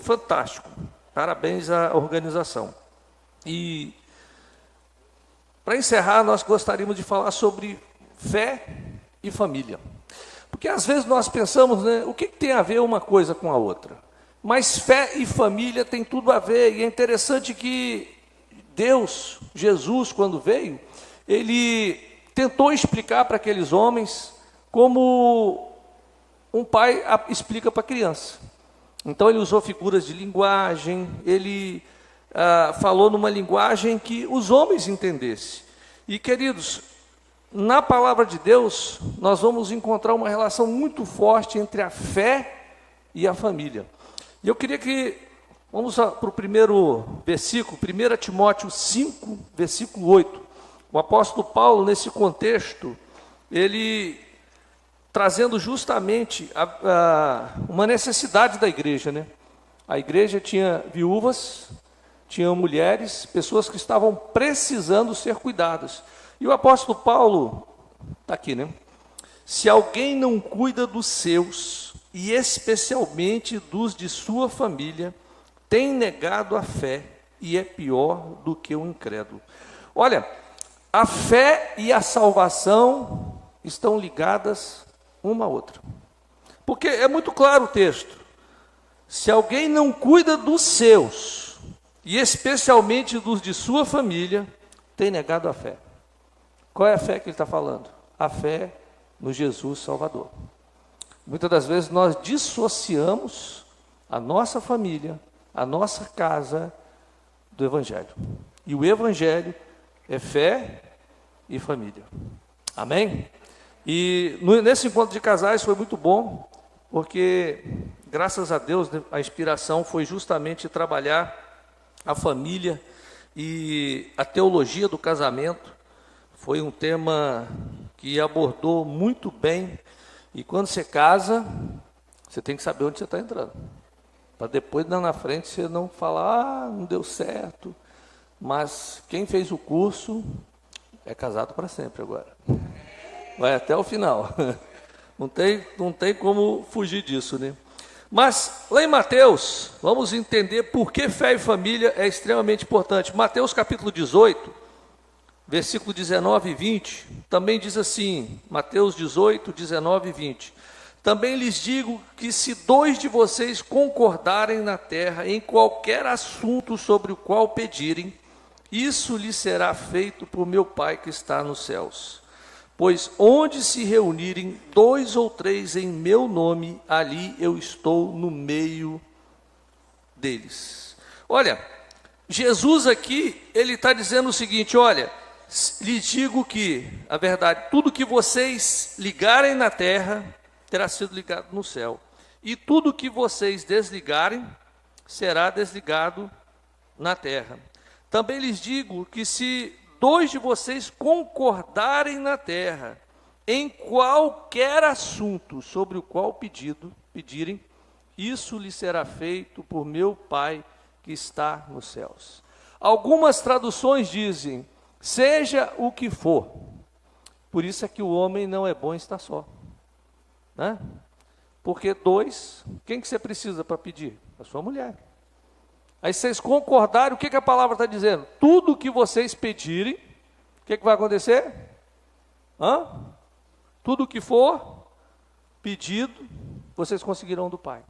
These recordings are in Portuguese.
Fantástico. Parabéns à organização. E, para encerrar, nós gostaríamos de falar sobre fé e família. Porque às vezes nós pensamos, né, o que tem a ver uma coisa com a outra? Mas fé e família tem tudo a ver. E é interessante que Deus, Jesus, quando veio, ele tentou explicar para aqueles homens como um pai explica para a criança. Então ele usou figuras de linguagem, ele falou numa linguagem que os homens entendessem. E, queridos, na palavra de Deus, nós vamos encontrar uma relação muito forte entre a fé e a família. E eu queria que, vamos para o primeiro versículo, 1 Timóteo 5, versículo 8. O apóstolo Paulo, nesse contexto, ele trazendo justamente uma necessidade da igreja, né? A igreja tinha viúvas, tinha mulheres, pessoas que estavam precisando ser cuidadas. E o apóstolo Paulo, está aqui, né? Se alguém não cuida dos seus, e especialmente dos de sua família, tem negado a fé e é pior do que o incrédulo. Olha, a fé e a salvação estão ligadas uma a outra. Porque é muito claro o texto. Se alguém não cuida dos seus, e especialmente dos de sua família, tem negado a fé. Qual é a fé que ele está falando? A fé no Jesus Salvador. Muitas das vezes nós dissociamos a nossa família, a nossa casa do Evangelho. E o Evangelho é fé e família. Amém? E nesse encontro de casais foi muito bom, porque, graças a Deus, a inspiração foi justamente trabalhar a família e a teologia do casamento. Foi um tema que abordou muito bem. E quando você casa, você tem que saber onde você está entrando. Para depois, lá na frente, você não falar, não deu certo. Mas quem fez o curso é casado para sempre agora. Vai até o final. Não tem como fugir disso, né? Mas, lá em Mateus, vamos entender por que fé e família é extremamente importante. Mateus capítulo 18, versículo 19 e 20, também diz assim, Mateus 18, 19 e 20. Também lhes digo que se 2 de vocês concordarem na terra em qualquer assunto sobre o qual pedirem, isso lhes será feito por meu Pai que está nos céus. Pois onde se reunirem 2 ou 3 em meu nome, ali eu estou no meio deles. Olha, Jesus aqui, ele está dizendo o seguinte, olha, lhes digo que, a verdade, tudo que vocês ligarem na terra, terá sido ligado no céu. E tudo que vocês desligarem, será desligado na terra. Também lhes digo que se 2 de vocês concordarem na terra, em qualquer assunto sobre o qual pedirem, isso lhes será feito por meu Pai que está nos céus. Algumas traduções dizem, seja o que for. Por isso é que o homem não é bom estar só. Né? Porque 2, quem que você precisa para pedir? A sua mulher. Aí vocês concordarem, o que a palavra está dizendo? Tudo que vocês pedirem, o que vai acontecer? Tudo que for pedido, vocês conseguirão do Pai.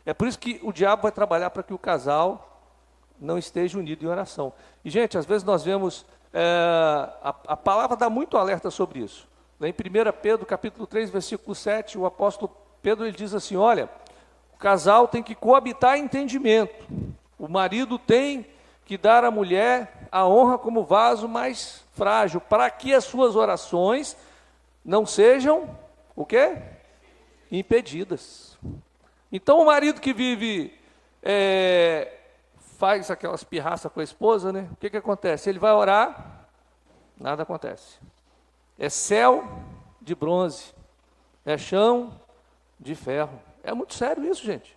É por isso que o diabo vai trabalhar para que o casal não esteja unido em oração. E, gente, às vezes nós vemos, a palavra dá muito alerta sobre isso. Lá em 1 Pedro, capítulo 3, versículo 7, o apóstolo Pedro ele diz assim, olha, o casal tem que coabitar em entendimento. O marido tem que dar à mulher a honra como vaso mais frágil, para que as suas orações não sejam, o quê? Impedidas. Então o marido que vive, faz aquelas pirraças com a esposa, né? O que acontece? Ele vai orar, nada acontece. É céu de bronze, é chão de ferro. É muito sério isso, gente.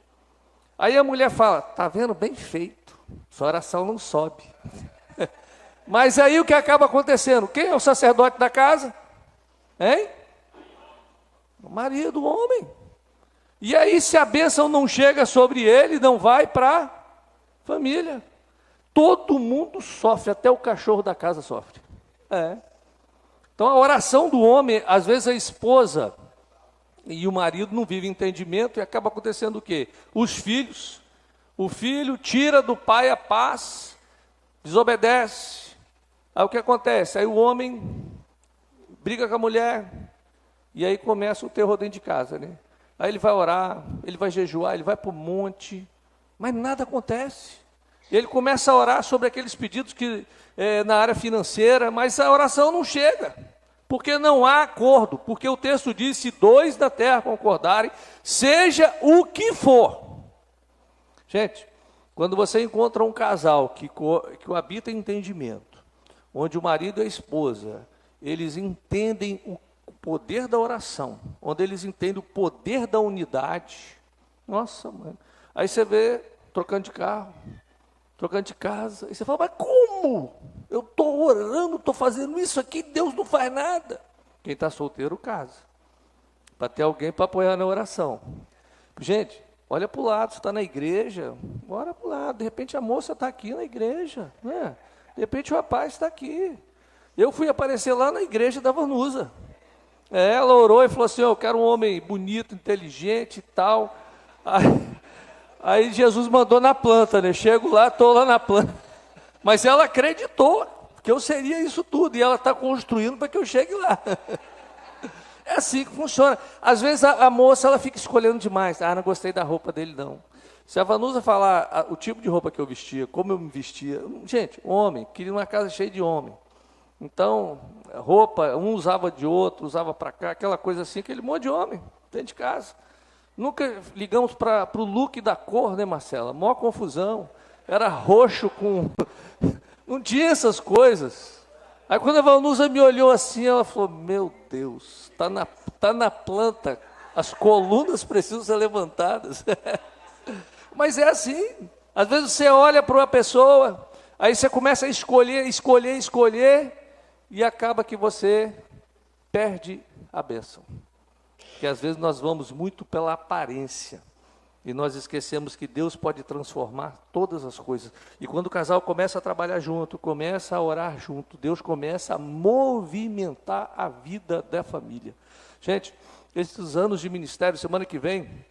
Aí a mulher fala, tá vendo? Bem feito, sua oração não sobe. Mas aí o que acaba acontecendo? Quem é o sacerdote da casa? Hein? O marido, o homem. E aí, se a bênção não chega sobre ele, não vai para a família. Todo mundo sofre, até o cachorro da casa sofre. Então, a oração do homem, às vezes a esposa e o marido não vivem entendimento e acaba acontecendo o quê? Os filhos. O filho tira do pai a paz, desobedece. Aí o que acontece? Aí o homem briga com a mulher e aí começa o terror dentro de casa, né? Aí ele vai orar, ele vai jejuar, ele vai para o monte, mas nada acontece. E ele começa a orar sobre aqueles pedidos que na área financeira, mas a oração não chega, porque não há acordo, porque o texto diz, se dois da terra concordarem, seja o que for. Gente, quando você encontra um casal que habita em entendimento, onde o marido e a esposa, eles entendem o poder da oração, onde eles entendem o poder da unidade, nossa, mano, aí você vê trocando de carro, trocando de casa, e você fala, mas como? Eu estou orando, estou fazendo isso aqui, Deus não faz nada. Quem está solteiro, casa, para ter alguém para apoiar na oração. Gente, olha para o lado, você está na igreja, ora para o lado, de repente a moça está aqui na igreja, né? De repente o rapaz está aqui. Eu fui aparecer lá na igreja da Vanusa. Ela orou e falou assim, eu quero um homem bonito, inteligente e tal. Aí Jesus mandou na planta, né? Chego lá, estou lá na planta. Mas ela acreditou que eu seria isso tudo, e ela está construindo para que eu chegue lá. É assim que funciona. Às vezes a moça ela fica escolhendo demais. Não gostei da roupa dele, não. Se a Vanusa falar o tipo de roupa que eu vestia, como eu me vestia... Gente, homem, queria uma casa cheia de homem. Então, roupa, um usava de outro, usava para cá, aquela coisa assim, aquele monte de homem, dentro de casa. Nunca ligamos para o look da cor, né, Marcela? Maior confusão. Era roxo com... Não tinha essas coisas. Aí quando a Vanusa me olhou assim, ela falou, meu Deus, tá na planta, as colunas precisam ser levantadas. Mas é assim. Às vezes você olha para uma pessoa, aí você começa a escolher, e acaba que você perde a bênção. Porque às vezes nós vamos muito pela aparência, e nós esquecemos que Deus pode transformar todas as coisas. E quando o casal começa a trabalhar junto, começa a orar junto, Deus começa a movimentar a vida da família. Gente, esses anos de ministério, semana que vem,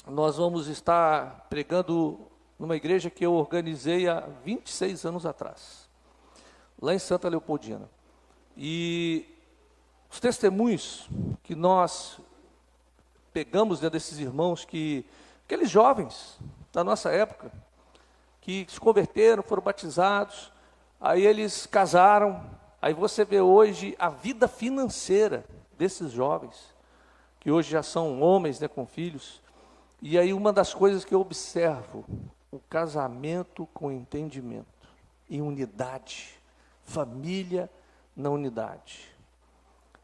nós vamos estar pregando numa igreja que eu organizei há 26 anos atrás, lá em Santa Leopoldina. E os testemunhos que nós pegamos, né, desses irmãos, aqueles jovens da nossa época, que se converteram, foram batizados, aí eles casaram, aí você vê hoje a vida financeira desses jovens, que hoje já são homens, né, com filhos. E aí uma das coisas que eu observo, o casamento com entendimento, em unidade, família na unidade.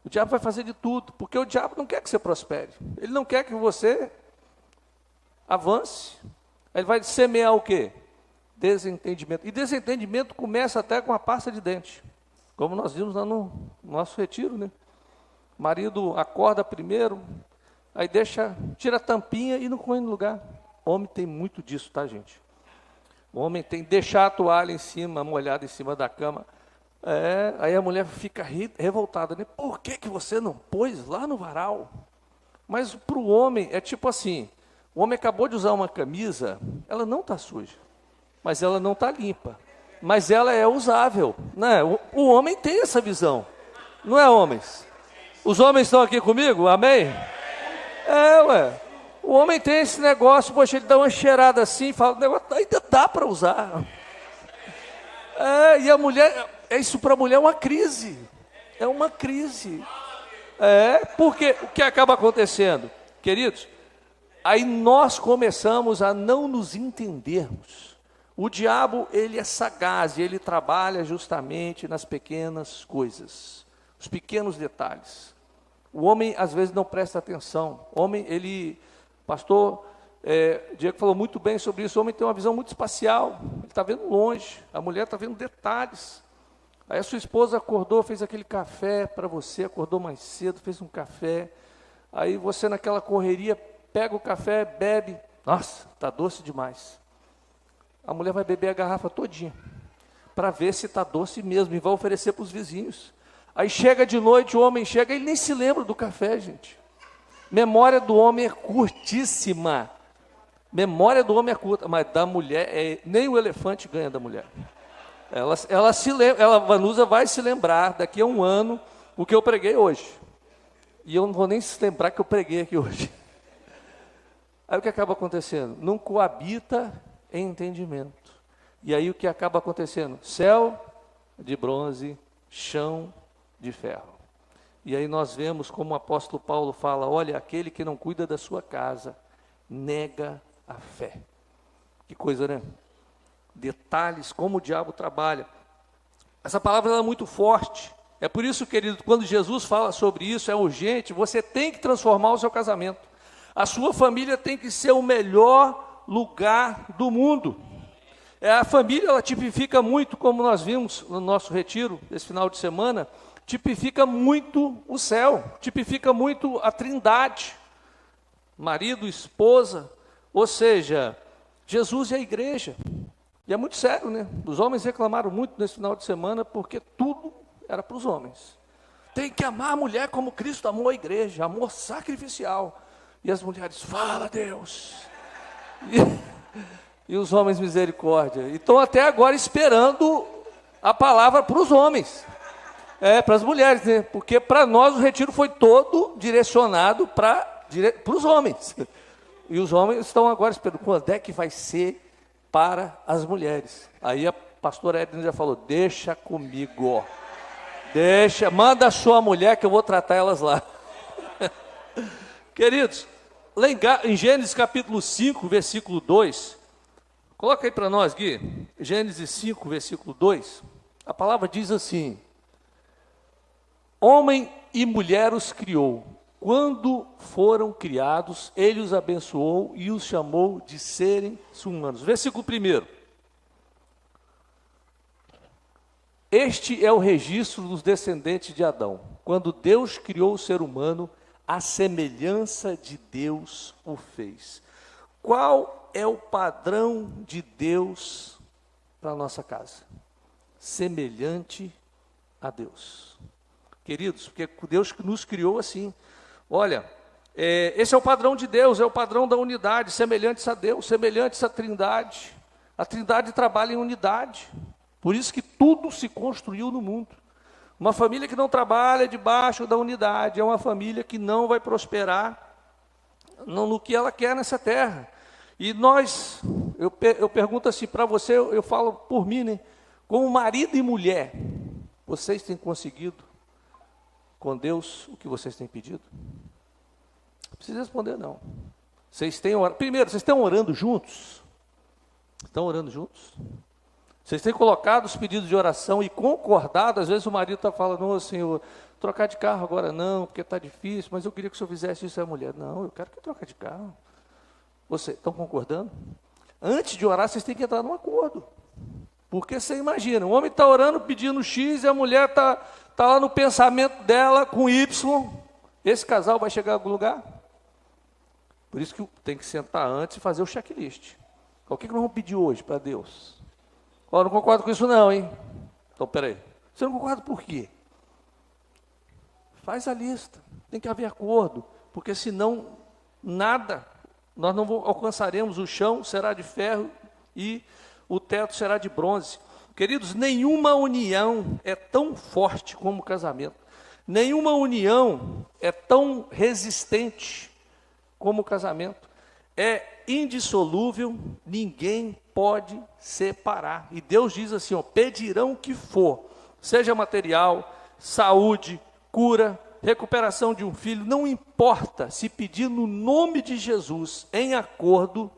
O diabo vai fazer de tudo, porque o diabo não quer que você prospere, ele não quer que você avance. Ele vai semear o quê? Desentendimento. E desentendimento começa até com a pasta de dente, como nós vimos lá no nosso retiro, né? O marido acorda primeiro, aí tira a tampinha e não põe no lugar. Homem tem muito disso, tá, gente? O homem tem que deixar a toalha em cima, molhada em cima da cama. Aí a mulher fica revoltada, né? Por que você não pôs lá no varal? Mas para o homem é tipo assim, o homem acabou de usar uma camisa, ela não está suja, mas ela não está limpa, mas ela é usável, né? O homem tem essa visão, não é, homens? Os homens estão aqui comigo? Amém? O homem tem esse negócio, poxa, ele dá uma cheirada assim, fala, o negócio ainda dá para usar. E a mulher, isso para a mulher é uma crise. É uma crise. Porque o que acaba acontecendo? Queridos, aí nós começamos a não nos entendermos. O diabo, ele é sagaz, e ele trabalha justamente nas pequenas coisas, os pequenos detalhes. O homem, às vezes, não presta atenção. O homem, pastor Diego falou muito bem sobre isso, o homem tem uma visão muito espacial, ele está vendo longe, a mulher está vendo detalhes. Aí a sua esposa acordou, fez aquele café para você, acordou mais cedo, fez um café, aí você naquela correria pega o café, bebe. Nossa, está doce demais. A mulher vai beber a garrafa todinha, para ver se está doce mesmo, e vai oferecer para os vizinhos. Aí chega de noite, o homem chega, ele nem se lembra do café, gente. Memória do homem é curtíssima. Memória do homem é curta, mas da mulher, nem o elefante ganha da mulher. Ela se lembra, Vanusa vai se lembrar daqui a um ano o que eu preguei hoje. E eu não vou nem se lembrar que eu preguei aqui hoje. Aí o que acaba acontecendo? Não coabita em entendimento. E aí o que acaba acontecendo? Céu de bronze, chão de ferro. E aí nós vemos como o apóstolo Paulo fala, olha, aquele que não cuida da sua casa, nega a fé. Que coisa, né? Detalhes, como o diabo trabalha. Essa palavra ela é muito forte. É por isso, querido, quando Jesus fala sobre isso, é urgente, você tem que transformar o seu casamento. A sua família tem que ser o melhor lugar do mundo. A família, ela tipifica muito, como nós vimos no nosso retiro, esse final de semana, tipifica muito o céu, tipifica muito a trindade, marido, esposa, ou seja, Jesus e a igreja. E é muito sério, né? Os homens reclamaram muito nesse final de semana, porque tudo era para os homens. Tem que amar a mulher como Cristo amou a igreja, amor sacrificial. E as mulheres, fala Deus. E os homens, misericórdia. E estão até agora esperando a palavra para os homens. Para as mulheres, né? Porque para nós o retiro foi todo direcionado para os homens. E os homens estão agora esperando, quando é que vai ser para as mulheres? Aí a pastora Edna já falou, deixa comigo. Manda a sua mulher que eu vou tratar elas lá. Queridos, lá em Gênesis capítulo 5, versículo 2, coloca aí para nós, Gui, Gênesis 5, versículo 2, a palavra diz assim, homem e mulher os criou, quando foram criados, ele os abençoou e os chamou de serem humanos. Versículo 1, este é o registro dos descendentes de Adão, quando Deus criou o ser humano, a semelhança de Deus o fez. Qual é o padrão de Deus para a nossa casa? Semelhante a Deus. Queridos, porque Deus nos criou assim. Olha, esse é o padrão de Deus, é o padrão da unidade, semelhantes a Deus, semelhantes à Trindade. A Trindade trabalha em unidade. Por isso que tudo se construiu no mundo. Uma família que não trabalha debaixo da unidade é uma família que não vai prosperar no que ela quer nessa terra. E eu pergunto assim para você, eu falo por mim, né? Como marido e mulher, vocês têm conseguido com Deus o que vocês têm pedido? Não precisa responder, não. Vocês têm orado. Primeiro, vocês estão orando juntos? Estão orando juntos? Vocês têm colocado os pedidos de oração e concordado, às vezes o marido está falando, não, Senhor, trocar de carro agora não, porque está difícil, mas eu queria que o Senhor fizesse isso, a mulher, não, eu quero que troque de carro. Vocês estão concordando? Antes de orar, vocês têm que entrar num acordo. Porque você imagina, o homem está orando pedindo X e a mulher está lá no pensamento dela com Y. Esse casal vai chegar a algum lugar? Por isso que tem que sentar antes e fazer o checklist. O que nós vamos pedir hoje para Deus? Eu não concordo com isso não, hein? Então, peraí. Você não concorda por quê? Faz a lista. Tem que haver acordo. Porque senão, nada, nós não alcançaremos. O chão será de ferro e o teto será de bronze. Queridos, nenhuma união é tão forte como o casamento. Nenhuma união é tão resistente como o casamento. É indissolúvel, ninguém pode separar. E Deus diz assim, pedirão o que for, seja material, saúde, cura, recuperação de um filho, não importa, se pedir no nome de Jesus, em acordo,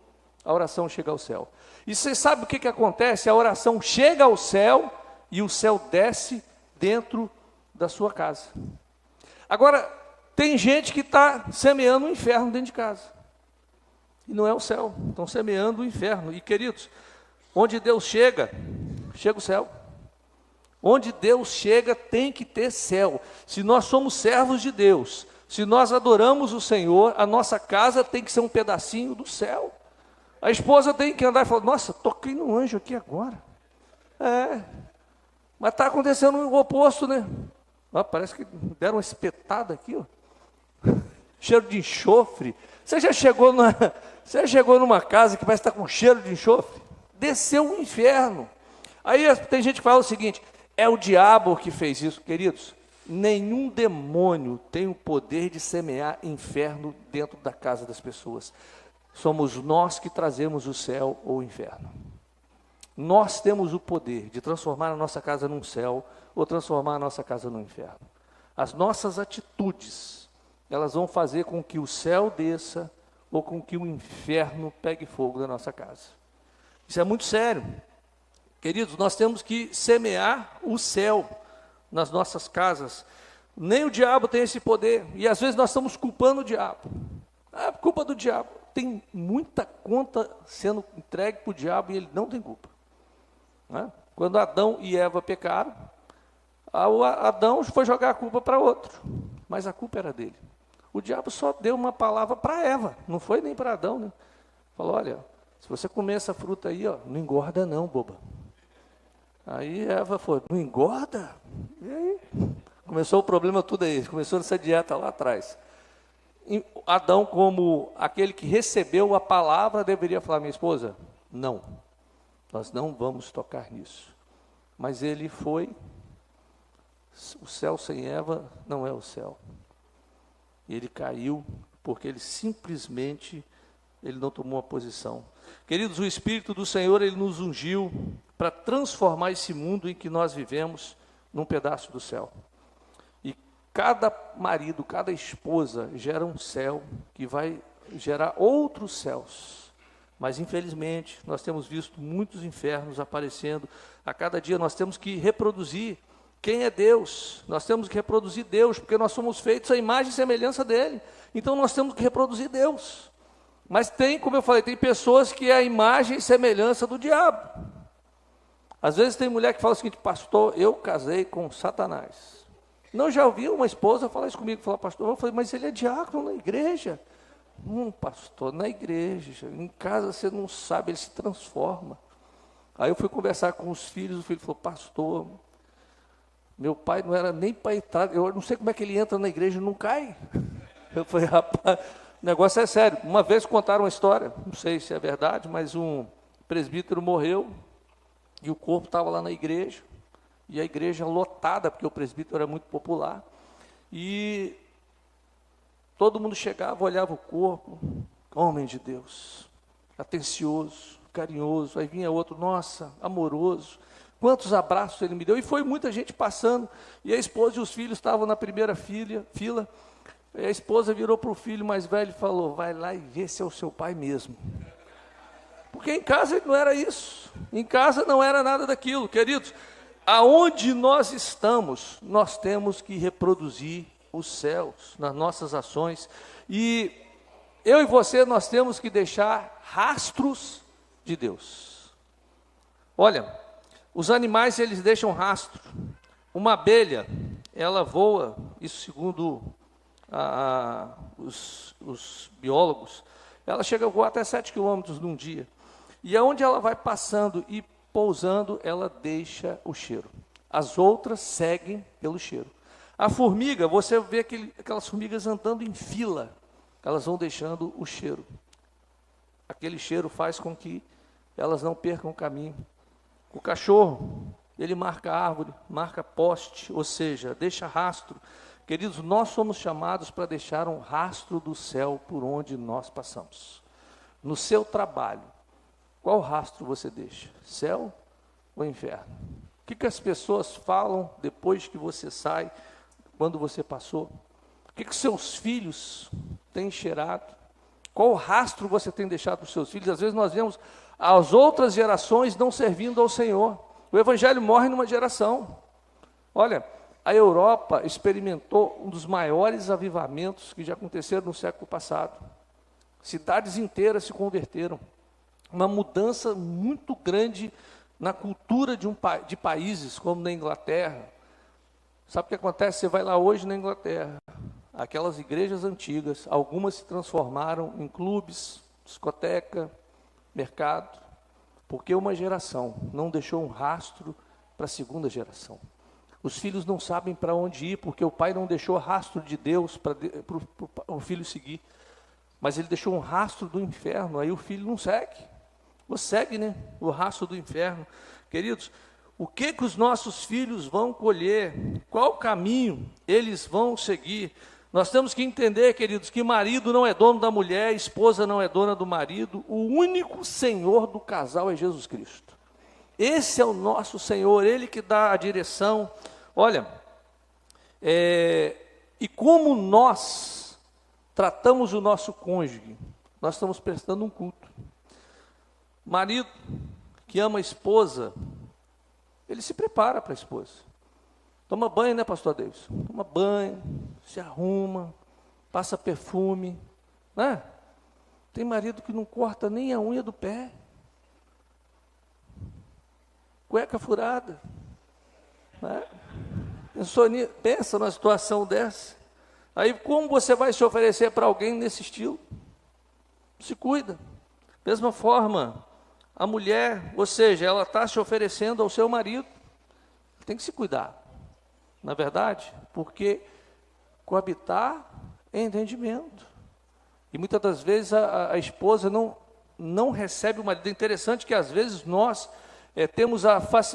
a oração chega ao céu. E você sabe o que acontece? A oração chega ao céu e o céu desce dentro da sua casa. Agora, tem gente que está semeando um inferno dentro de casa. E não é o céu, estão semeando o inferno. E queridos, onde Deus chega, chega o céu. Onde Deus chega tem que ter céu. Se nós somos servos de Deus, Se nós adoramos o Senhor, a nossa casa tem que ser um pedacinho do céu. A esposa tem que andar e falar, nossa, toquei no anjo aqui agora. Mas está acontecendo o oposto, né? Parece que deram uma espetada aqui, ó. Cheiro de enxofre. Você já chegou numa casa que parece estar com cheiro de enxofre? Desceu o inferno. Aí tem gente que fala o seguinte, é o diabo que fez isso. Queridos, nenhum demônio tem o poder de semear inferno dentro da casa das pessoas. Somos nós que trazemos o céu ou o inferno. Nós temos o poder de transformar a nossa casa num céu ou transformar a nossa casa num inferno. As nossas atitudes, elas vão fazer com que o céu desça ou com que o inferno pegue fogo na nossa casa. Isso é muito sério. Queridos, nós temos que semear o céu nas nossas casas. Nem o diabo tem esse poder. E às vezes nós estamos culpando o diabo. Culpa do diabo. Tem muita conta sendo entregue para o diabo e ele não tem culpa. Quando Adão e Eva pecaram, Adão foi jogar a culpa para outro. Mas a culpa era dele. O diabo só deu uma palavra para Eva. Não foi nem para Adão, né? Falou, olha, se você comer essa fruta aí, ó, não engorda não, boba. Aí Eva falou, não engorda? E aí? Começou o problema tudo aí, começou essa dieta lá atrás. E Adão, como aquele que recebeu a palavra, deveria falar, minha esposa, não, nós não vamos tocar nisso. Mas ele foi, o céu sem Eva não é o céu. E ele caiu, porque ele simplesmente, ele não tomou uma posição. Queridos, o Espírito do Senhor, ele nos ungiu para transformar esse mundo em que nós vivemos num pedaço do céu. E cada marido, cada esposa gera um céu que vai gerar outros céus. Mas infelizmente nós temos visto muitos infernos aparecendo. A cada dia nós temos que reproduzir quem é Deus. Nós temos que reproduzir Deus, porque nós somos feitos à imagem e semelhança dele. Então nós temos que reproduzir Deus. Mas tem, como eu falei, tem pessoas que é a imagem e semelhança do diabo. Às vezes tem mulher que fala o seguinte, pastor, eu casei com Satanás. Não, já ouvi uma esposa falar isso comigo, falar, pastor, eu falei, mas ele é diácono na igreja. Pastor, na igreja, em casa você não sabe, ele se transforma. Aí eu fui conversar com os filhos, o filho falou, pastor, meu pai não era nem para entrar, eu não sei como é que ele entra na igreja e não cai. Eu falei, rapaz, o negócio é sério. Uma vez contaram uma história, não sei se é verdade, mas um presbítero morreu, e o corpo estava lá na igreja, e a igreja lotada, porque o presbítero era muito popular, e todo mundo chegava, olhava o corpo, homem de Deus, atencioso, carinhoso, aí vinha outro, nossa, amoroso, quantos abraços ele me deu, e foi muita gente passando, e a esposa e os filhos estavam na primeira fila, e a esposa virou para o filho mais velho e falou, vai lá e vê se é o seu pai mesmo. Porque em casa não era isso, em casa não era nada daquilo. Queridos, aonde nós estamos, nós temos que reproduzir os céus nas nossas ações, e eu e você, nós temos que deixar rastros de Deus. Olha, os animais, eles deixam rastro. Uma abelha, ela voa, isso segundo os biólogos, ela chega a voar até 7 quilômetros num dia. E aonde ela vai passando e pousando, ela deixa o cheiro. As outras seguem pelo cheiro. A formiga, você vê aquelas formigas andando em fila, elas vão deixando o cheiro. Aquele cheiro faz com que elas não percam o caminho. O cachorro, ele marca árvore, marca poste, ou seja, deixa rastro. Queridos, nós somos chamados para deixar um rastro do céu por onde nós passamos. No seu trabalho, qual rastro você deixa? Céu ou inferno? O que as pessoas falam depois que você sai, quando você passou? O que seus filhos têm cheirado? Qual rastro você tem deixado para os seus filhos? Às vezes nós vemos as outras gerações não servindo ao Senhor. O evangelho morre numa geração. Olha, a Europa experimentou um dos maiores avivamentos que já aconteceram no século passado. Cidades inteiras se converteram. Uma mudança muito grande na cultura de países, como na Inglaterra. Sabe o que acontece? Você vai lá hoje na Inglaterra, aquelas igrejas antigas, algumas se transformaram em clubes, discoteca, mercado, porque uma geração não deixou um rastro para a segunda geração. Os filhos não sabem para onde ir, porque o pai não deixou rastro de Deus para o filho seguir. Mas ele deixou um rastro do inferno, aí o filho não segue. Ou segue, né? O rastro do inferno. Queridos, o que os nossos filhos vão colher? Qual caminho eles vão seguir? Nós temos que entender, queridos, que marido não é dono da mulher, esposa não é dona do marido. O único Senhor do casal é Jesus Cristo. Esse é o nosso Senhor, Ele que dá a direção. Olha, e como nós tratamos o nosso cônjuge, nós estamos prestando um culto. Marido que ama a esposa, ele se prepara para a esposa. Toma banho, né, pastor Davis? Toma banho, se arruma, passa perfume, né? Tem marido que não corta nem a unha do pé. Cueca furada. Né? Pensa numa situação dessa. Aí como você vai se oferecer para alguém nesse estilo? Se cuida. Mesma forma, a mulher, ou seja, ela está se oferecendo ao seu marido. Tem que se cuidar. Na verdade, porque coabitar é entendimento. E muitas das vezes a esposa não recebe o marido. É interessante que às vezes nós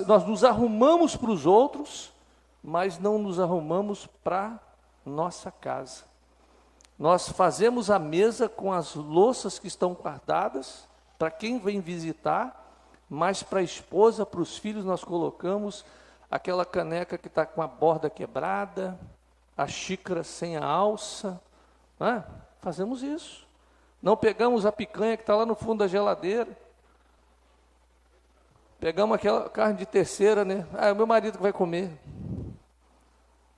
nós nos arrumamos para os outros, mas não nos arrumamos para nossa casa. Nós fazemos a mesa com as louças que estão guardadas, para quem vem visitar, mas para a esposa, para os filhos, nós colocamos aquela caneca que está com a borda quebrada, a xícara sem a alça, né? Fazemos isso. Não pegamos a picanha que está lá no fundo da geladeira, pegamos aquela carne de terceira, né? Ah, é o meu marido que vai comer.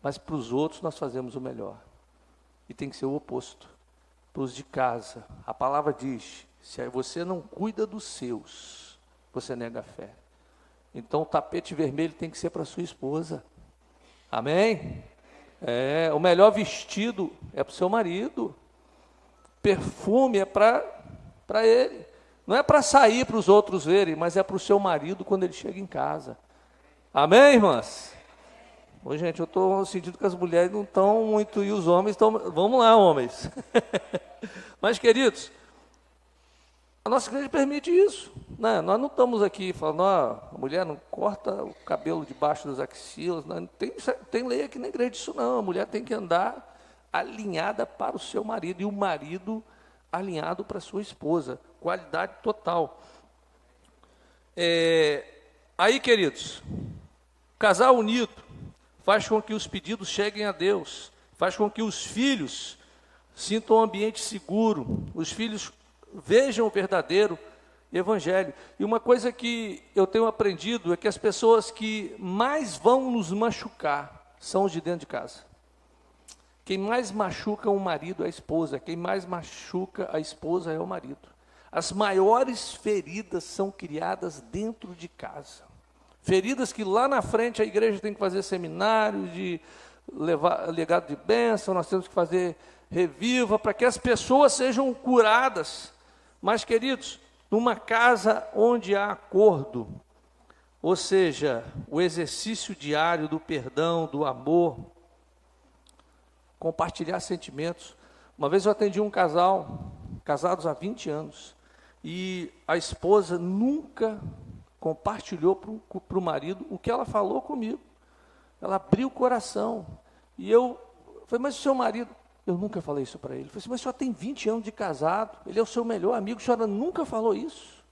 Mas para os outros nós fazemos o melhor. E tem que ser o oposto. Para os de casa, a palavra diz, se você não cuida dos seus, você nega a fé. Então o tapete vermelho tem que ser para sua esposa. Amém? O melhor vestido é para o seu marido. Perfume é para ele. Não é para sair para os outros verem, mas é para o seu marido quando ele chega em casa. Amém, irmãs? Ô, gente, eu estou sentindo que as mulheres não estão muito, e os homens estão... Vamos lá, homens. Mas, queridos, a nossa igreja permite isso. Né? Nós não estamos aqui falando, a mulher não corta o cabelo debaixo das axilas. Não tem lei aqui na igreja disso, não. A mulher tem que andar alinhada para o seu marido, e o marido alinhado para a sua esposa. Qualidade total. Aí, queridos, casal unido faz com que os pedidos cheguem a Deus, faz com que os filhos sintam um ambiente seguro, os filhos vejam o verdadeiro evangelho. E uma coisa que eu tenho aprendido é que as pessoas que mais vão nos machucar são os de dentro de casa. Quem mais machuca o marido é a esposa, quem mais machuca a esposa é o marido. As maiores feridas são criadas dentro de casa. Feridas que lá na frente a igreja tem que fazer seminários de legado de bênção, nós temos que fazer reviva, para que as pessoas sejam curadas. Mas, queridos, numa casa onde há acordo, ou seja, o exercício diário do perdão, do amor, compartilhar sentimentos. Uma vez eu atendi um casal, casados há 20 anos, e a esposa nunca compartilhou para o marido o que ela falou comigo. Ela abriu o coração. E eu falei, mas o seu marido... Eu nunca falei isso para ele. Eu falei assim, mas o senhor tem 20 anos de casado, ele é o seu melhor amigo, a senhora nunca falou isso?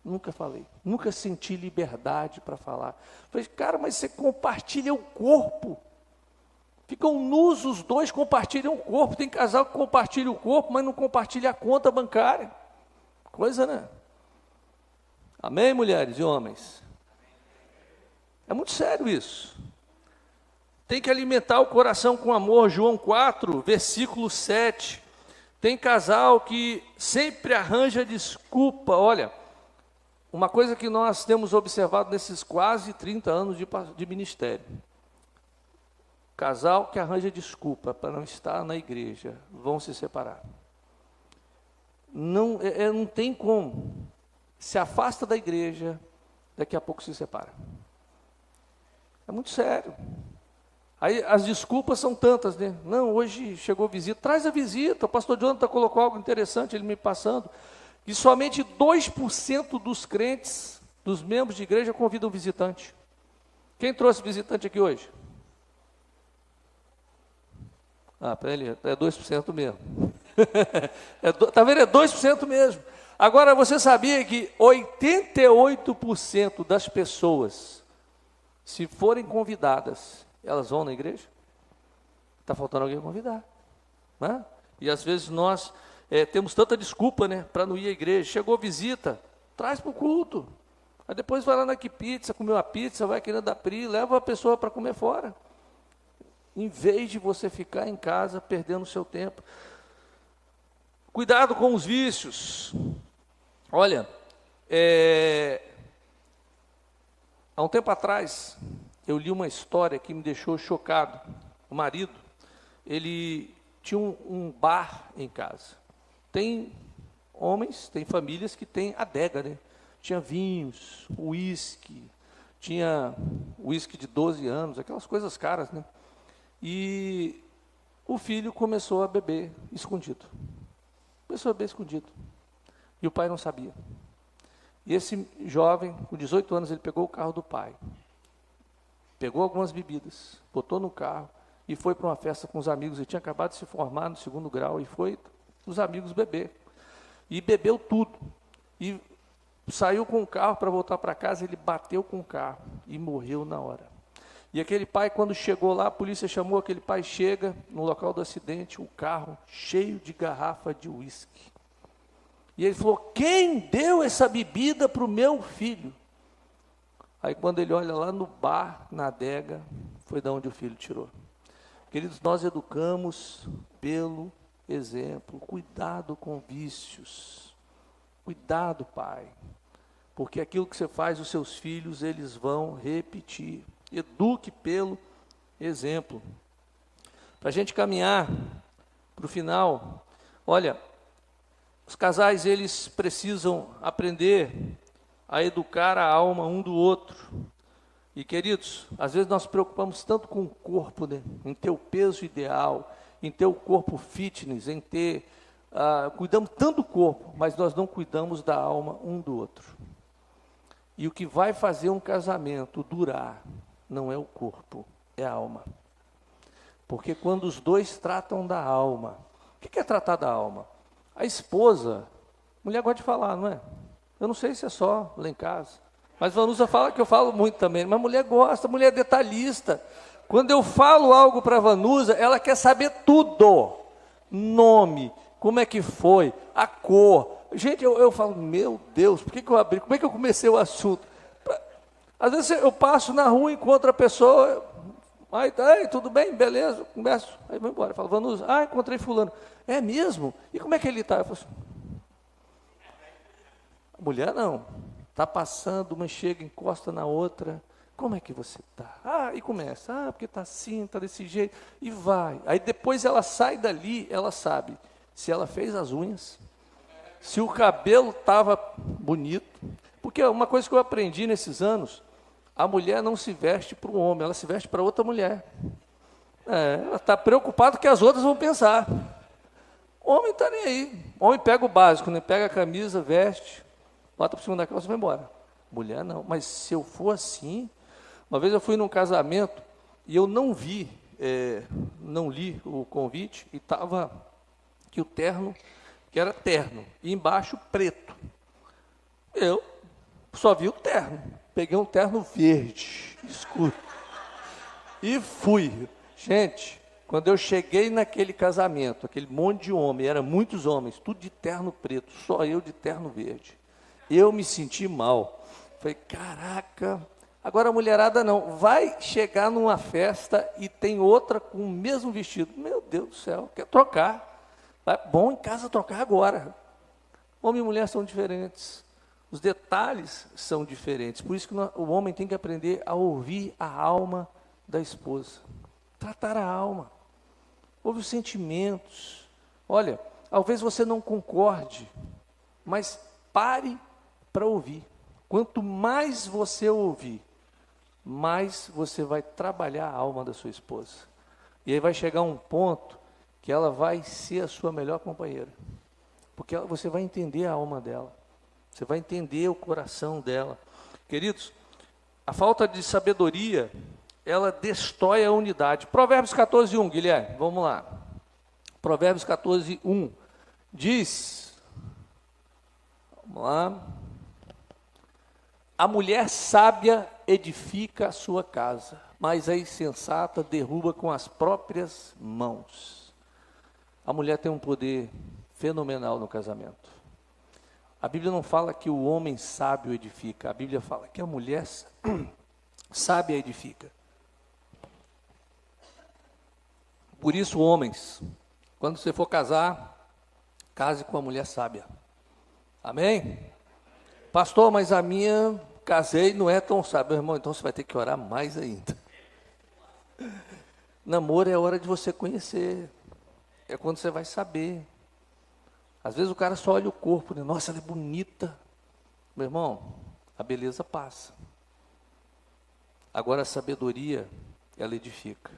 Nunca falei. Nunca senti liberdade para falar. Eu falei, cara, mas você compartilha o corpo. Ficam nus os dois, compartilham o corpo. Tem casal que compartilha o corpo, mas não compartilha a conta bancária. Coisa, né? Amém, mulheres e homens? É muito sério isso. Tem que alimentar o coração com amor. João 4, versículo 7. Tem casal que sempre arranja desculpa. Olha, uma coisa que nós temos observado nesses quase 30 anos de ministério. Casal que arranja desculpa para não estar na igreja, vão se separar. Não, não tem como. Se afasta da igreja, daqui a pouco se separa. É muito sério. Aí as desculpas são tantas, né? Não, hoje chegou visita, traz a visita. O pastor Jonathan colocou algo interessante, ele me passando, que somente 2% dos crentes, dos membros de igreja, convidam visitante. Quem trouxe visitante aqui hoje? Para ele é 2% mesmo. Tá vendo? É 2% mesmo. Agora, você sabia que 88% das pessoas, se forem convidadas, elas vão na igreja? Está faltando alguém convidar, né? E às vezes nós temos tanta desculpa, né, para não ir à igreja. Chegou visita, traz para o culto. Aí depois vai lá na Que Pizza, comer uma pizza, vai aqui na da Pri, leva a pessoa para comer fora. Em vez de você ficar em casa perdendo o seu tempo. Cuidado com os vícios. Olha, há um tempo atrás, eu li uma história que me deixou chocado. O marido, ele tinha um bar em casa. Tem homens, tem famílias que têm adega, né? Tinha vinhos, uísque, tinha uísque de 12 anos, aquelas coisas caras, né? E o filho começou a beber escondido. Começou a beber escondido. E o pai não sabia. E esse jovem, com 18 anos, ele pegou o carro do pai. Pegou algumas bebidas, botou no carro e foi para uma festa com os amigos. Ele tinha acabado de se formar no 2º grau e foi com os amigos beber. E bebeu tudo. E saiu com o carro para voltar para casa, ele bateu com o carro e morreu na hora. E aquele pai, quando chegou lá, a polícia chamou, aquele pai chega no local do acidente, o carro cheio de garrafa de uísque. E ele falou, quem deu essa bebida para o meu filho? Aí quando ele olha lá no bar, na adega, foi de onde o filho tirou. Queridos, nós educamos pelo exemplo. Cuidado com vícios. Cuidado, pai. Porque aquilo que você faz, os seus filhos, eles vão repetir. Eduque pelo exemplo. Para a gente caminhar para o final, olha, os casais, eles precisam aprender a educar a alma um do outro. E, queridos, às vezes nós nos preocupamos tanto com o corpo, né? Em ter o peso ideal, em ter o corpo fitness, em ter... cuidamos tanto do corpo, mas nós não cuidamos da alma um do outro. E o que vai fazer um casamento durar não é o corpo, é a alma. Porque quando os dois tratam da alma, o que é tratar da alma? A esposa, mulher gosta de falar, não é? Eu não sei se é só lá em casa, mas Vanusa fala que eu falo muito também, mas mulher gosta, mulher é detalhista. Quando eu falo algo para a Vanusa, ela quer saber tudo. Nome, como é que foi, a cor. Gente, eu falo, meu Deus, por que eu abri? Como é que eu comecei o assunto? Às vezes eu passo na rua, encontro a pessoa, aí, tudo bem, beleza, converso, aí vou embora. Eu falo, Vanusa, encontrei fulano. É mesmo? E como é que ele está? Eu falo assim, a mulher não, está passando, uma chega, encosta na outra, como é que você está? E começa, porque está assim, está desse jeito, e vai. Aí depois ela sai dali, ela sabe se ela fez as unhas, se o cabelo estava bonito, porque uma coisa que eu aprendi nesses anos, a mulher não se veste para o homem, ela se veste para outra mulher. Ela está preocupada que as outras vão pensar. O homem está nem aí. O homem pega o básico, né? Pega a camisa, veste, bota por cima da calça e vai embora. Mulher não. Mas se eu for assim, uma vez eu fui num casamento e eu não vi, não li o convite e estava que o terno, que era terno, e embaixo preto. Eu só vi o terno. Peguei um terno verde, escuro, e fui. Gente, quando eu cheguei naquele casamento, aquele monte de homem, eram muitos homens, tudo de terno preto, só eu de terno verde. Eu me senti mal. Falei, caraca, agora a mulherada não. Vai chegar numa festa e tem outra com o mesmo vestido. Meu Deus do céu, quer trocar. Bom em casa trocar agora. Homem e mulher são diferentes. Os detalhes são diferentes. Por isso que o homem tem que aprender a ouvir a alma da esposa. Tratar a alma. Ouve os sentimentos. Olha, talvez você não concorde, mas pare para ouvir. Quanto mais você ouvir, mais você vai trabalhar a alma da sua esposa. E aí vai chegar um ponto que ela vai ser a sua melhor companheira. Porque você vai entender a alma dela. Você vai entender o coração dela. Queridos, a falta de sabedoria, ela destrói a unidade. Provérbios 14:1, Guilherme, vamos lá. Provérbios 14:1 diz, vamos lá, a mulher sábia edifica a sua casa, mas a insensata derruba com as próprias mãos. A mulher tem um poder fenomenal no casamento. A Bíblia não fala que o homem sábio edifica, a Bíblia fala que a mulher sábia edifica. Por isso, homens, quando você for casar, case com a mulher sábia. Amém? Pastor, mas a minha casei não é tão sábia. Meu irmão, então você vai ter que orar mais ainda. Namoro é hora de você conhecer. É quando você vai saber. Às vezes o cara só olha o corpo, né? Nossa, ela é bonita. Meu irmão, a beleza passa. Agora a sabedoria, ela edifica.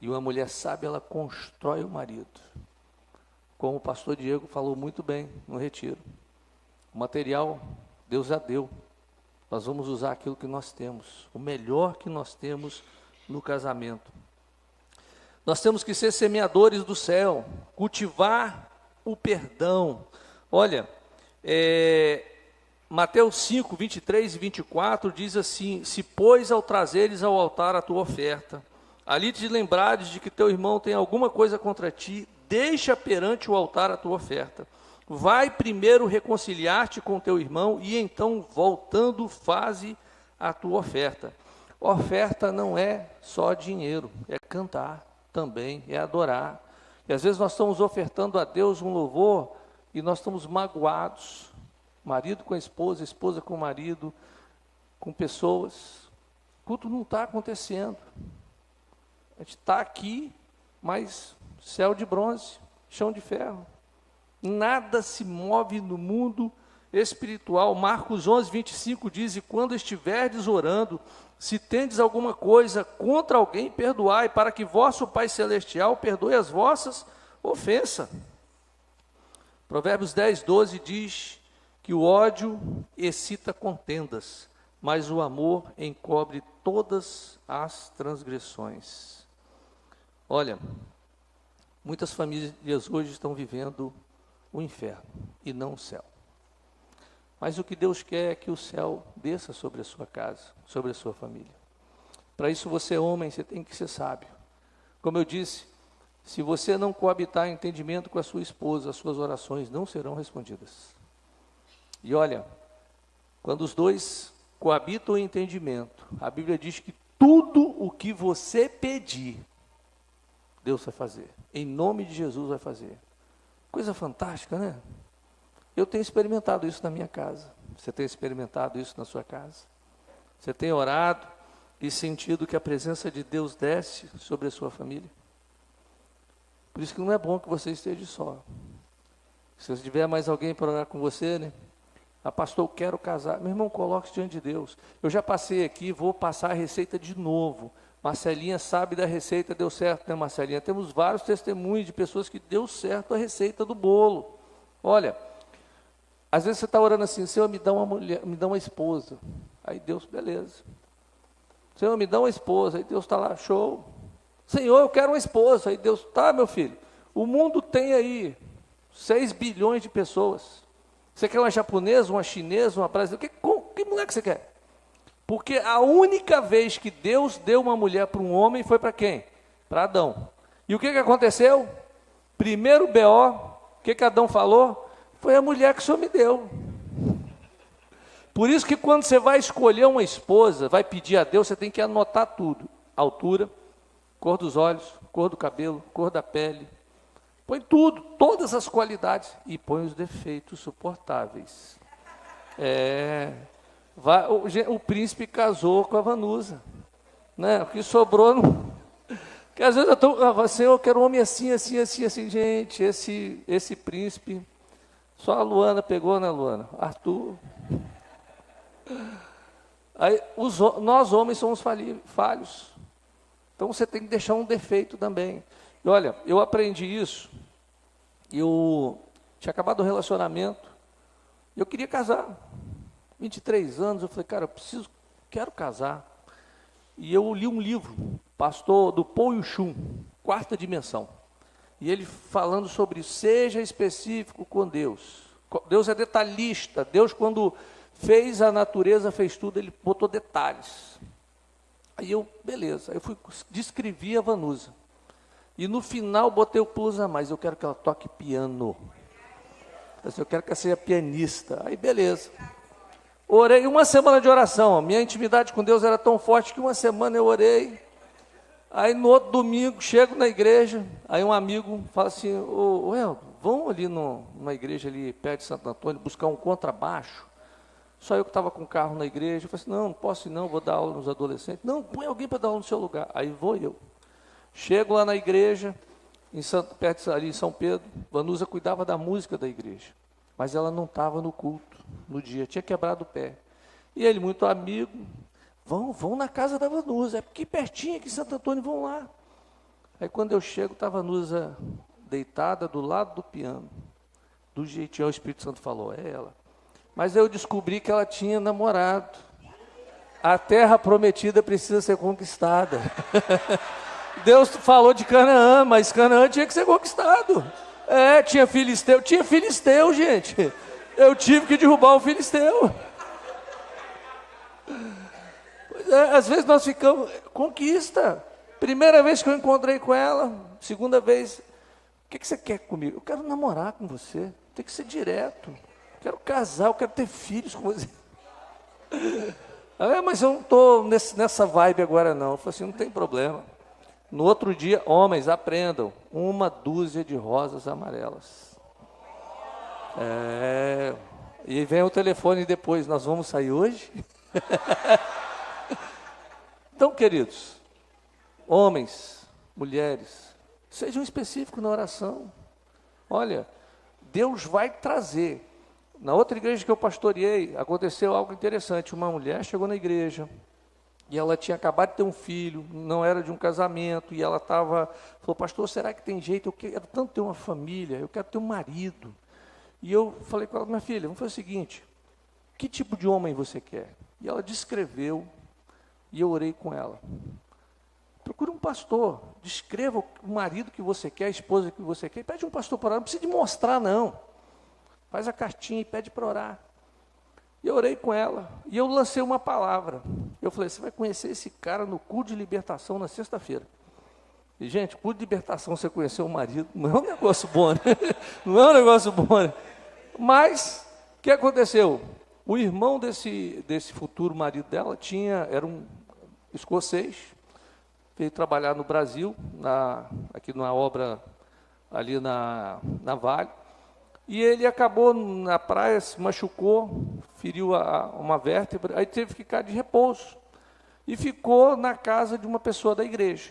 E uma mulher sábia, ela constrói o marido. Como o pastor Diego falou muito bem no retiro. O material, Deus já deu. Nós vamos usar aquilo que nós temos. O melhor que nós temos no casamento. Nós temos que ser semeadores do céu. Cultivar o perdão. Olha, Mateus 5, 23 e 24 diz assim: se pois ao trazeres ao altar a tua oferta, ali te lembrares de que teu irmão tem alguma coisa contra ti, deixa perante o altar a tua oferta. Vai primeiro reconciliar-te com teu irmão e então, voltando, faze a tua oferta. Oferta não é só dinheiro, é cantar também, é adorar. E às vezes nós estamos ofertando a Deus um louvor e nós estamos magoados. Marido com a esposa com o marido, com pessoas. O culto não está acontecendo. A gente está aqui, mas céu de bronze, chão de ferro. Nada se move no mundo espiritual. Marcos 11, 25 diz: e quando estiverdes orando, se tendes alguma coisa contra alguém, perdoai, para que vosso Pai Celestial perdoe as vossas ofensas. Provérbios 10, 12 diz que o ódio excita contendas, mas o amor encobre todas as transgressões. Olha, muitas famílias hoje estão vivendo o inferno e não o céu. Mas o que Deus quer é que o céu desça sobre a sua casa, sobre a sua família. Para isso você, homem, você tem que ser sábio. Como eu disse, se você não coabitar em entendimento com a sua esposa, as suas orações não serão respondidas. E olha, quando os dois coabitam em entendimento, a Bíblia diz que tudo o que você pedir, Deus vai fazer. Em nome de Jesus vai fazer. Coisa fantástica, né? Eu tenho experimentado isso na minha casa. Você tem experimentado isso na sua casa? Você tem orado e sentido que a presença de Deus desce sobre a sua família? Por isso que não é bom que você esteja só. Se tiver mais alguém para orar com você, né? Ah, pastor, eu quero casar. Meu irmão, coloque-se diante de Deus. Eu já passei aqui, vou passar a receita de novo. Marcelinha sabe da receita, deu certo, né, Marcelinha? Temos vários testemunhos de pessoas que deu certo a receita do bolo. Olha, às vezes você está orando assim: Senhor, me dá uma mulher, me dá uma esposa. Aí Deus, beleza. Senhor, me dá uma esposa. Aí Deus está lá, show. Senhor, eu quero uma esposa. Aí Deus, tá, meu filho. O mundo tem aí 6 bilhões de pessoas. Você quer uma japonesa, uma chinesa, uma brasileira? Que mulher que você quer? Porque a única vez que Deus deu uma mulher para um homem foi para quem? Para Adão. E o que aconteceu? Primeiro BO, o que Adão falou? Foi a mulher que o Senhor me deu. Por isso que quando você vai escolher uma esposa, vai pedir a Deus, você tem que anotar tudo. Altura, cor dos olhos, cor do cabelo, cor da pele. Põe tudo, todas as qualidades. E põe os defeitos suportáveis. O príncipe casou com a Vanusa, né? O que sobrou Que às vezes eu estou, Senhor, eu quero um homem assim, assim, assim, assim. Gente, esse príncipe, só a Luana pegou, né, Luana? Arthur. Aí, nós homens somos falhos. Então você tem que deixar um defeito também. E olha, eu aprendi isso. Eu tinha acabado o relacionamento. Eu queria casar. 23 anos, eu falei, cara, quero casar. E eu li um livro, pastor do Paul Yu-Chun, Quarta Dimensão. E ele falando sobre seja específico com Deus. Deus é detalhista. Deus, quando fez a natureza, fez tudo, ele botou detalhes. Aí beleza, eu descrevi a Vanusa. E no final botei o plus a mais, eu quero que ela toque piano. Eu quero que ela seja pianista. Aí beleza. Orei uma semana de oração, minha intimidade com Deus era tão forte que uma semana eu orei. Aí no outro domingo, chego na igreja, aí um amigo fala assim, vamos ali numa igreja ali perto de Santo Antônio, buscar um contrabaixo. Só eu que estava com o carro na igreja, eu falei assim, não posso ir não, vou dar aula nos adolescentes. Não, põe alguém para dar aula no seu lugar. Aí vou eu. Chego lá na igreja, perto ali em São Pedro, Vanusa cuidava da música da igreja, mas ela não estava no culto, no dia, tinha quebrado o pé. E ele, muito amigo, vão na casa da Vanusa, é aqui pertinho, aqui em Santo Antônio, vão lá. Aí quando eu chego, está a Vanusa deitada do lado do piano, do jeitinho, o Espírito Santo falou, é ela. Mas eu descobri que ela tinha namorado. A terra prometida precisa ser conquistada. Deus falou de Canaã, mas Canaã tinha que ser conquistado. Tinha filisteu, gente. Eu tive que derrubar o filisteu. Às vezes nós ficamos, conquista. Primeira vez que eu encontrei com ela, segunda vez, o que você quer comigo? Eu quero namorar com você, tem que ser direto. Quero casar, eu quero ter filhos com você. Mas eu não estou nessa vibe agora não. Eu falei assim, não tem problema. No outro dia, homens, aprendam, 1 dúzia de rosas amarelas. E vem o telefone depois, nós vamos sair hoje? Então, queridos, homens, mulheres, sejam específicos na oração. Olha, Deus vai trazer. Na outra igreja que eu pastoreei, aconteceu algo interessante. Uma mulher chegou na igreja e ela tinha acabado de ter um filho, não era de um casamento, e ela falou, pastor, será que tem jeito? Eu quero tanto ter uma família, eu quero ter um marido. E eu falei com ela, minha filha, vamos fazer o seguinte, que tipo de homem você quer? E ela descreveu, e eu orei com ela. Procure um pastor, descreva o marido que você quer, a esposa que você quer, e pede um pastor para orar, não precisa de mostrar não. Faz a cartinha e pede para orar. E eu orei com ela, e eu lancei uma palavra. Eu falei, você vai conhecer esse cara no culto de libertação na sexta-feira. E, gente, culto de libertação, você conhecer o marido, não é um negócio bom, né? Não é um negócio bom, né? Mas, o que aconteceu? O irmão desse futuro marido dela era um escocês, veio trabalhar no Brasil, aqui numa obra ali na Vale. E ele acabou na praia, se machucou, feriu uma vértebra, aí teve que ficar de repouso. E ficou na casa de uma pessoa da igreja.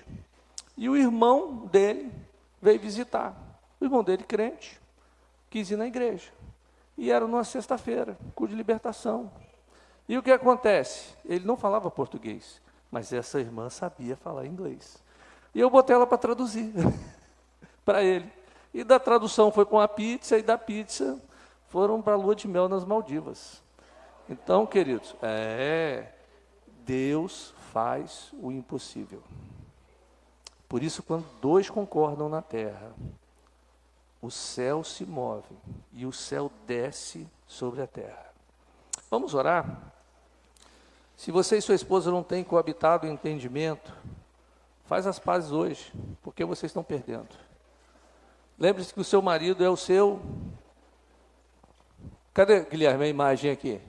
E o irmão dele veio visitar. O irmão dele, crente, quis ir na igreja. E era numa sexta-feira, culto de libertação. E o que acontece? Ele não falava português, mas essa irmã sabia falar inglês. E eu botei ela para traduzir para ele. E da tradução foi com a pizza, e da pizza foram para a lua de mel nas Maldivas. Então, queridos, Deus faz o impossível. Por isso, quando dois concordam na terra, o céu se move e o céu desce sobre a terra. Vamos orar? Se você e sua esposa não têm coabitado o entendimento, faz as pazes hoje, porque vocês estão perdendo. Lembre-se que o seu marido é o seu... Cadê, Guilherme, a imagem aqui?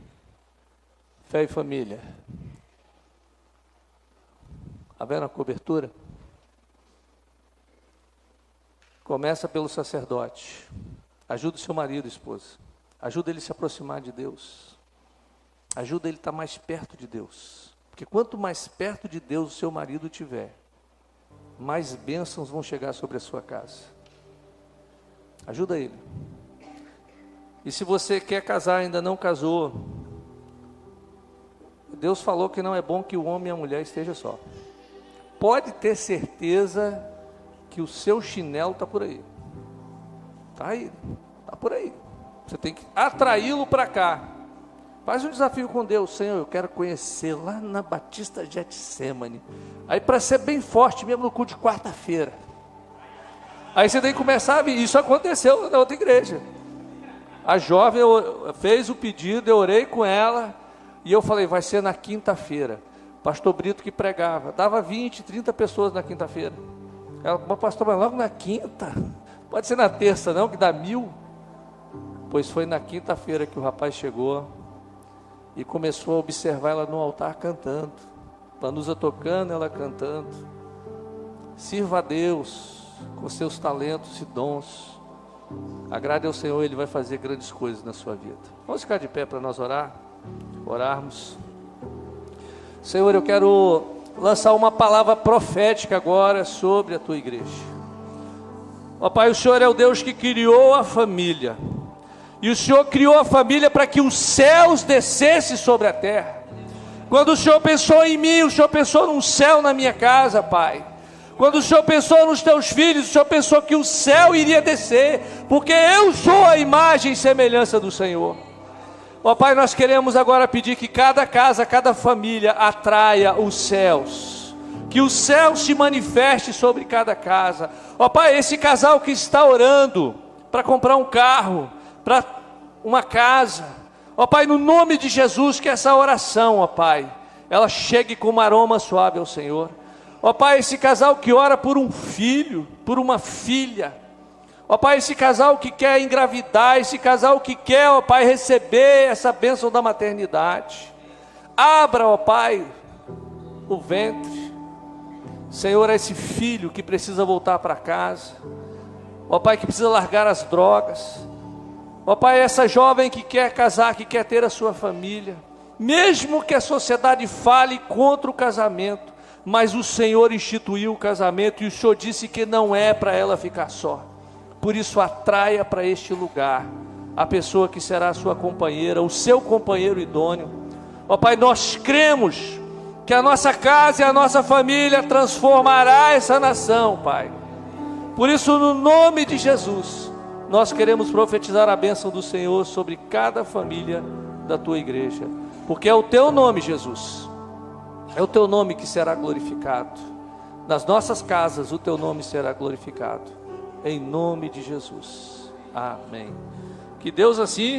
Fé e família. Está vendo a cobertura? Começa pelo sacerdote. Ajuda o seu marido, esposa. Ajuda ele a se aproximar de Deus. Ajuda ele a estar mais perto de Deus. Porque quanto mais perto de Deus o seu marido tiver, mais bênçãos vão chegar sobre a sua casa. Ajuda ele. E se você quer casar e ainda não casou, Deus falou que não é bom que o homem e a mulher estejam só. Pode ter certeza que o seu chinelo está por aí. Está aí, está por aí. Você tem que atraí-lo para cá. Faz um desafio com Deus. Senhor, eu quero conhecer lá na Batista Getsemane. Aí para ser bem forte mesmo no culto de quarta-feira. Aí você tem que começar a vir. Isso aconteceu na outra igreja. A jovem fez o pedido, eu orei com ela. E eu falei, vai ser na quinta-feira. Pastor Brito que pregava. Dava 20, 30 pessoas na quinta-feira. Ela, pastor, mas logo na quinta? Pode ser na terça não, que dá 1000. Pois foi na quinta-feira que o rapaz chegou e começou a observar ela no altar cantando. Vanusa tocando, ela cantando. Sirva a Deus com seus talentos e dons. Agrade ao Senhor, Ele vai fazer grandes coisas na sua vida. Vamos ficar de pé para nós orarmos. Senhor, eu quero lançar uma palavra profética agora sobre a tua igreja. Ó Pai, o Senhor é o Deus que criou a família. E o Senhor criou a família para que os céus descessem sobre a terra. Quando o Senhor pensou em mim, o Senhor pensou num céu na minha casa, Pai. Quando o Senhor pensou nos teus filhos, o Senhor pensou que o céu iria descer, porque eu sou a imagem e semelhança do Senhor. Ó Pai, nós queremos agora pedir que cada casa, cada família atraia os céus. Que o céu se manifeste sobre cada casa. Ó Pai, esse casal que está orando para comprar um carro, para uma casa, ó Pai, no nome de Jesus, que essa oração, ó Pai, ela chegue com um aroma suave ao Senhor. Ó Pai, esse casal que ora por um filho, por uma filha, ó Pai, esse casal que quer engravidar, esse casal que quer, ó Pai, receber essa bênção da maternidade, abra, ó Pai, o ventre, Senhor, a esse filho que precisa voltar para casa, ó Pai, que precisa largar as drogas, ó Pai, essa jovem que quer casar, que quer ter a sua família, mesmo que a sociedade fale contra o casamento, mas o Senhor instituiu o casamento e o Senhor disse que não é para ela ficar só. Por isso atraia para este lugar a pessoa que será a sua companheira, o seu companheiro idôneo. Ó Pai, nós cremos que a nossa casa e a nossa família transformará essa nação, Pai. Por isso, no nome de Jesus, nós queremos profetizar a bênção do Senhor sobre cada família da tua igreja, porque é o teu nome, Jesus, é o teu nome que será glorificado. Nas nossas casas o teu nome será glorificado, em nome de Jesus, amém. Que Deus assim